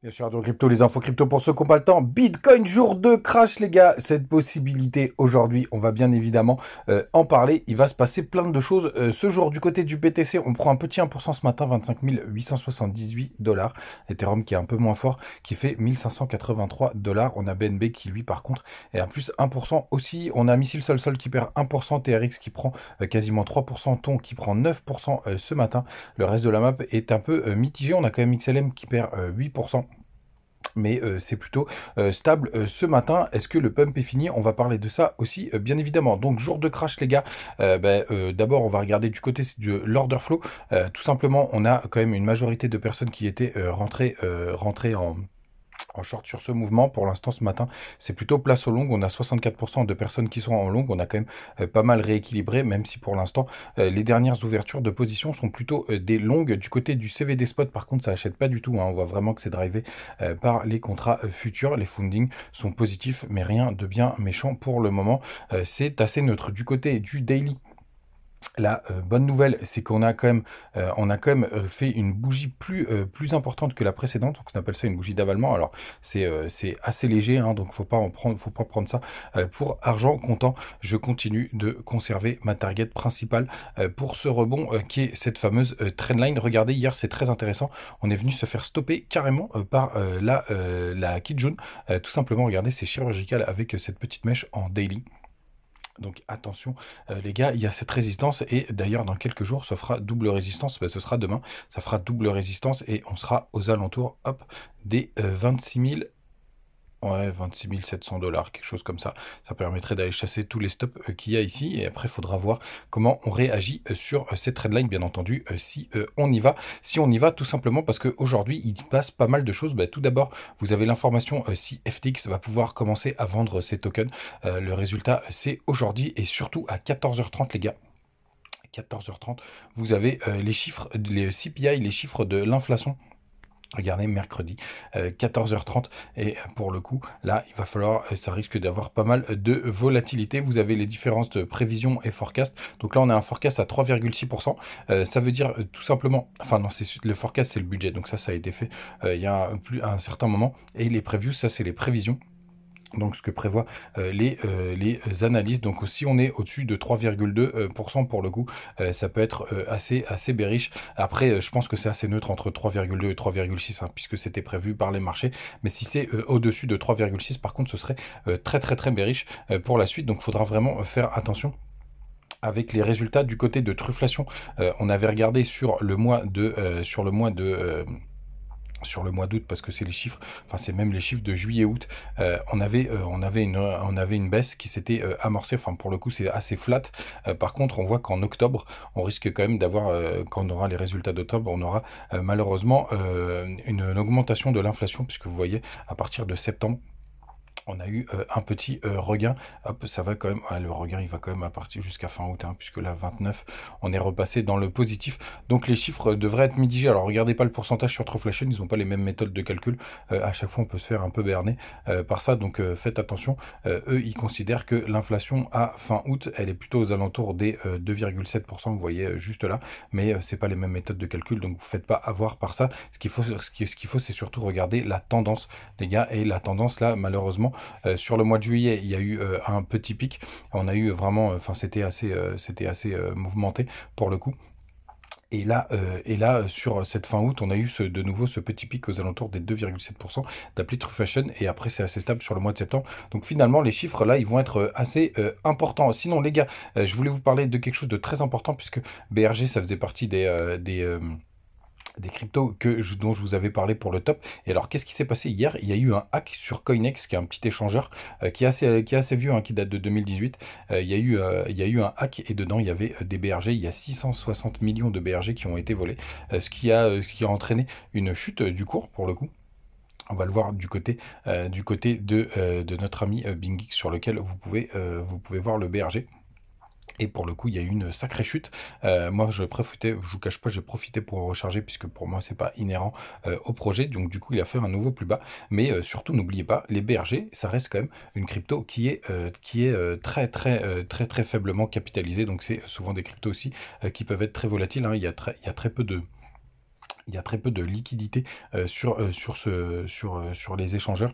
Bien sûr, donc crypto, les infos crypto pour ceux qui n'ont pas le temps. Bitcoin jour 2 crash, les gars. Cette possibilité aujourd'hui, on va bien évidemment en parler. Il va se passer plein de choses. Ce jour, du côté du BTC, on prend un petit 1% ce matin, 25 878 dollars. Ethereum qui est un peu moins fort, qui fait 1583 dollars. On a BNB qui, lui, par contre, est à plus 1% aussi. On a Missile Sol qui perd 1%, TRX qui prend quasiment 3%, Ton qui prend 9% ce matin. Le reste de la map est un peu mitigé. On a quand même XLM qui perd 8%. Mais c'est plutôt stable ce matin. Est-ce que le pump est fini? On va parler de ça aussi, bien évidemment. Donc, jour de crash, les gars. D'abord, on va regarder du côté de l'order flow. Tout simplement, on a quand même une majorité de personnes qui étaient rentrées en short sur ce mouvement. Pour l'instant, ce matin, c'est plutôt place au long. On a 64% de personnes qui sont en long. On a quand même pas mal rééquilibré, même si pour l'instant, les dernières ouvertures de position sont plutôt des longues. Du côté du CVD spot, par contre, ça achète pas du tout, hein. On voit vraiment que c'est drivé par les contrats futurs. Les fundings sont positifs, mais rien de bien méchant pour le moment. C'est assez neutre. Du côté du daily, la bonne nouvelle, c'est qu'on a quand même fait une bougie plus importante que la précédente. Donc on appelle ça une bougie d'avalement. Alors c'est assez léger, hein, donc faut pas prendre ça pour argent comptant. Je continue de conserver ma target principale pour ce rebond qui est cette fameuse trendline. Regardez, hier c'est très intéressant. On est venu se faire stopper carrément par la Kijun. Tout simplement, regardez, c'est chirurgical avec cette petite mèche en daily. Donc attention les gars, il y a cette résistance et d'ailleurs dans quelques jours ça fera double résistance, ce sera demain, ça fera double résistance et on sera aux alentours hop, des 26 000. Ouais, 26 700 dollars, quelque chose comme ça. Ça permettrait d'aller chasser tous les stops qu'il y a ici. Et après, il faudra voir comment on réagit sur cette trendline, bien entendu, si on y va. Si on y va, tout simplement parce qu'aujourd'hui, il passe pas mal de choses. Tout d'abord, vous avez l'information si FTX va pouvoir commencer à vendre ses tokens. Le résultat, c'est aujourd'hui et surtout à 14h30, les gars. 14h30, vous avez les chiffres, les CPI, les chiffres de l'inflation. Regardez, mercredi, 14h30. Et pour le coup, là, il va falloir, ça risque d'avoir pas mal de volatilité. Vous avez les différences de prévision et forecast. Donc là, on a un forecast à 3,6%. Ça veut dire tout simplement, enfin non, le forecast, c'est le budget. Donc ça a été fait il y a un certain moment. Et les previews, ça, c'est les prévisions. Donc ce que prévoient les analystes. Donc si on est au-dessus de 3,2% pour le coup, ça peut être assez bearish. Après, je pense que c'est assez neutre entre 3,2 et 3,6 hein, puisque c'était prévu par les marchés. Mais si c'est au-dessus de 3,6, par contre, ce serait très bearish pour la suite. Donc il faudra vraiment faire attention avec les résultats du côté de Trufflation. On avait regardé sur le mois d'août parce que c'est les chiffres, enfin c'est même les chiffres de juillet-août. On avait une baisse qui s'était amorcée. Enfin pour le coup c'est assez flat. Par contre on voit qu'en octobre on risque quand même d'avoir, quand on aura les résultats d'octobre, on aura malheureusement une augmentation de l'inflation puisque vous voyez à partir de septembre on a eu un petit regain. Hop, ça va quand même. Le regain, il va quand même à partir jusqu'à fin août, hein, puisque là, 29, on est repassé dans le positif. Donc les chiffres devraient être mitigés. Alors regardez pas le pourcentage sur Troflation, ils n'ont pas les mêmes méthodes de calcul. À chaque fois, on peut se faire un peu berner par ça. Donc faites attention. Eux, ils considèrent que l'inflation à fin août, elle est plutôt aux alentours des 2,7%. Vous voyez juste là. Mais c'est pas les mêmes méthodes de calcul. Donc vous faites pas avoir par ça. Ce qu'il faut, c'est surtout regarder la tendance, les gars. Et la tendance là, malheureusement, sur le mois de juillet, il y a eu un petit pic. On a eu vraiment, enfin c'était assez mouvementé pour le coup. Et là, sur cette fin août, on a eu de nouveau ce petit pic aux alentours des 2,7% d'appli True Fashion. Et après, c'est assez stable sur le mois de septembre. Donc finalement, les chiffres là, ils vont être assez importants. Sinon, les gars, je voulais vous parler de quelque chose de très important puisque BRG, ça faisait partie des cryptos dont je vous avais parlé pour le top. Et alors, qu'est-ce qui s'est passé hier? Il y a eu un hack sur Coinex, qui est un petit échangeur qui est assez vieux, hein, qui date de 2018. Il y a eu un hack et dedans, il y avait des BRG. Il y a 660 millions de BRG qui ont été volés, ce qui a entraîné une chute du cours, pour le coup. On va le voir du côté de notre ami BingX, sur lequel vous pouvez voir le BRG. Et pour le coup, il y a eu une sacrée chute. Moi, je vous cache pas, j'ai profité pour recharger puisque pour moi, c'est pas inhérent au projet. Donc, du coup, il a fait un nouveau plus bas. Mais surtout, n'oubliez pas, les BRG, ça reste quand même une crypto qui est très faiblement capitalisée. Donc, c'est souvent des cryptos aussi qui peuvent être très volatiles, hein. Il y a très peu Il y a très peu de liquidité sur les échangeurs.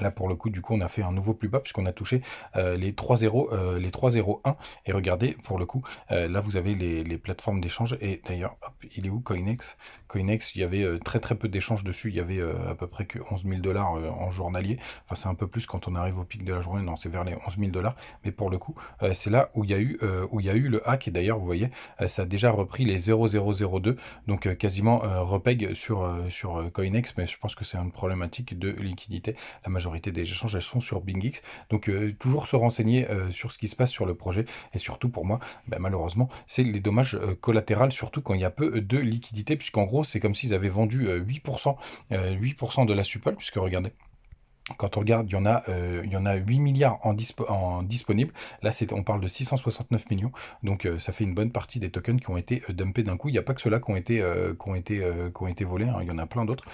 Là, pour le coup, du coup, on a fait un nouveau plus bas puisqu'on a touché les 3,0, les 3,01. Et regardez, pour le coup, là, vous avez les plateformes d'échange. Et d'ailleurs, hop, il est où Coinex? Coinex, il y avait très très peu d'échanges dessus. Il y avait à peu près que 11 000 $ en journalier. Enfin, c'est un peu plus quand on arrive au pic de la journée. Non, c'est vers les 11 000 $. Mais pour le coup, c'est là où il y a eu le hack. Et d'ailleurs, vous voyez, ça a déjà repris les 0,002. Donc, quasiment repeg sur Coinex. Mais je pense que c'est une problématique de liquidité. La majorité des échanges, elles sont sur BingX. Donc, toujours se renseigner sur ce qui se passe sur le projet. Et surtout, pour moi, bah, malheureusement, c'est les dommages collatéraux, surtout quand il y a peu de liquidité, puisqu'en gros, c'est comme s'ils avaient vendu 8% de la supple, puisque regardez, quand on regarde, il y en a 8 milliards en disponible. Là, on parle de 669 millions. Donc, ça fait une bonne partie des tokens qui ont été dumpés d'un coup. Il n'y a pas que ceux-là qui ont été volés, hein. Il y en a plein d'autres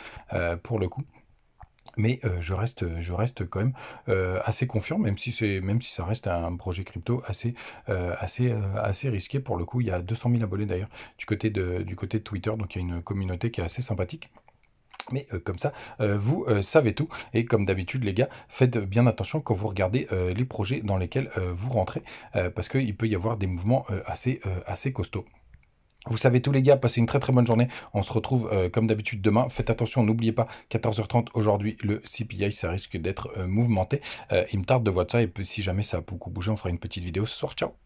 pour le coup. Mais je reste quand même assez confiant, même si ça reste un projet crypto assez risqué. Pour le coup, il y a 200 000 abonnés d'ailleurs du côté de Twitter, donc il y a une communauté qui est assez sympathique. Mais comme ça, vous savez tout. Et comme d'habitude, les gars, faites bien attention quand vous regardez les projets dans lesquels vous rentrez, parce qu'il peut y avoir des mouvements assez costauds. Vous savez tous les gars, passez une très très bonne journée. On se retrouve comme d'habitude demain. Faites attention, n'oubliez pas, 14h30 aujourd'hui, le CPI, ça risque d'être mouvementé. Il me tarde de voir ça et puis, si jamais ça a beaucoup bougé, on fera une petite vidéo ce soir. Ciao!